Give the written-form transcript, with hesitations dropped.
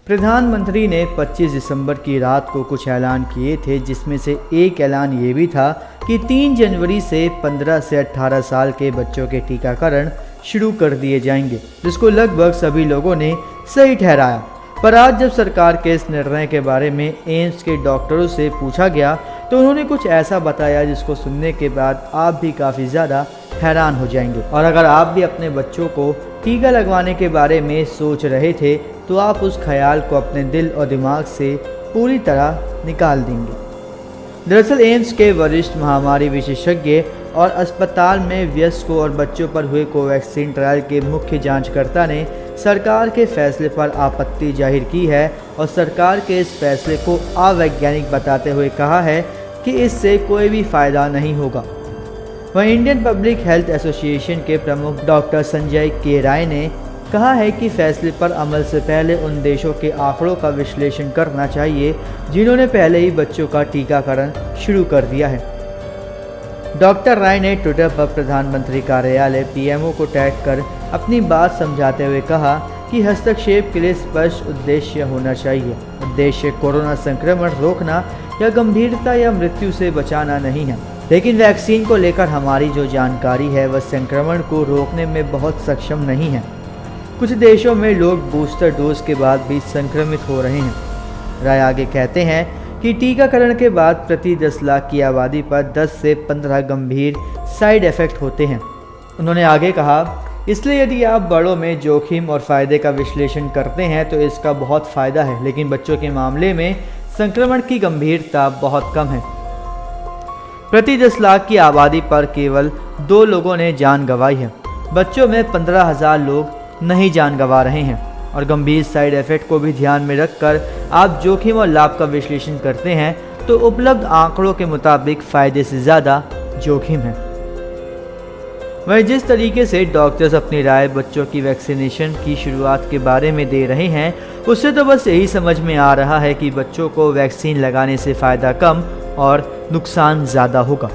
प्रधानमंत्री ने 25 दिसंबर की रात को कुछ ऐलान किए थे, जिसमें से एक ऐलान ये भी था कि 3 जनवरी से 15 से 18 साल के बच्चों के टीकाकरण शुरू कर दिए जाएंगे, जिसको लगभग सभी लोगों ने सही ठहराया। पर आज जब सरकार के इस निर्णय के बारे में एम्स के डॉक्टरों से पूछा गया तो उन्होंने कुछ ऐसा बताया जिसको सुनने के बाद आप भी काफ़ी ज़्यादा हैरान हो जाएंगे। और अगर आप भी अपने बच्चों को टीका लगवाने के बारे में सोच रहे थे तो आप उस ख्याल को अपने दिल और दिमाग से पूरी तरह निकाल देंगे। दरअसल एम्स के वरिष्ठ महामारी विशेषज्ञ और अस्पताल में वयस्कों और बच्चों पर हुए कोवैक्सीन ट्रायल के मुख्य जांचकर्ता ने सरकार के फैसले पर आपत्ति जाहिर की है और सरकार के इस फैसले को अवैज्ञानिक बताते हुए कहा है कि इससे कोई भी फ़ायदा नहीं होगा। वहीं इंडियन पब्लिक हेल्थ एसोसिएशन के प्रमुख डॉक्टर संजय के राय ने कहा है कि फैसले पर अमल से पहले उन देशों के आंकड़ों का विश्लेषण करना चाहिए जिन्होंने पहले ही बच्चों का टीकाकरण शुरू कर दिया है। डॉक्टर राय ने ट्विटर पर प्रधानमंत्री कार्यालय पीएमओ को टैग कर अपनी बात समझाते हुए कहा कि हस्तक्षेप के लिए स्पष्ट उद्देश्य होना चाहिए। उद्देश्य कोरोना संक्रमण रोकना या गंभीरता या मृत्यु से बचाना नहीं है, लेकिन वैक्सीन को लेकर हमारी जो जानकारी है वह संक्रमण को रोकने में बहुत सक्षम नहीं है। कुछ देशों में लोग बूस्टर डोज के बाद भी संक्रमित हो रहे हैं। राय आगे कहते हैं कि टीकाकरण के बाद प्रति 10 लाख की आबादी पर 10 से 15 गंभीर साइड इफ़ेक्ट होते हैं। उन्होंने आगे कहा, इसलिए यदि आप बड़ों में जोखिम और फ़ायदे का विश्लेषण करते हैं तो इसका बहुत फ़ायदा है, लेकिन बच्चों के मामले में संक्रमण की गंभीरता बहुत कम है। प्रति 10 लाख की आबादी पर केवल 2 लोगों ने जान गंवाई है। बच्चों में 15,000 लोग नहीं जान गंवा रहे हैं। और गंभीर साइड इफ़ेक्ट को भी ध्यान में रखकर आप जोखिम और लाभ का विश्लेषण करते हैं तो उपलब्ध आंकड़ों के मुताबिक फ़ायदे से ज़्यादा जोखिम है। वहीं जिस तरीके से डॉक्टर्स अपनी राय बच्चों की वैक्सीनेशन की शुरुआत के बारे में दे रहे हैं उससे तो बस यही समझ में आ रहा है कि बच्चों को वैक्सीन लगाने से फ़ायदा कम और नुकसान ज़्यादा होगा।